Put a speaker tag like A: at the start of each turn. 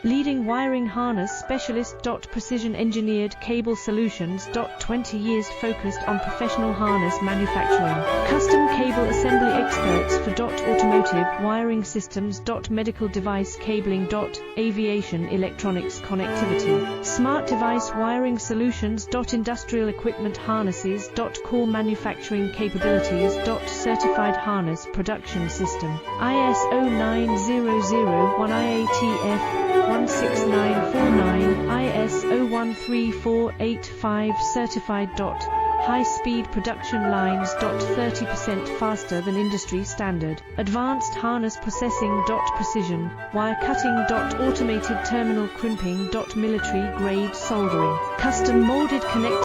A: Leading wiring harness specialist. Precision engineered cable solutions. 20 years focused on professional harness manufacturing. Custom cable assembly experts for automotive wiring systems. Medical device cabling. Aviation electronics connectivity. Smart device wiring solutions. Industrial equipment harnesses. Core manufacturing capabilities. Certified harness production system. ISO 9001 IATF 16949, ISO 13485 certified. High-speed production lines. 30% faster than industry standard. Advanced harness processing. Precision wire cutting. Automated terminal crimping. Military grade soldering. Custom molded connect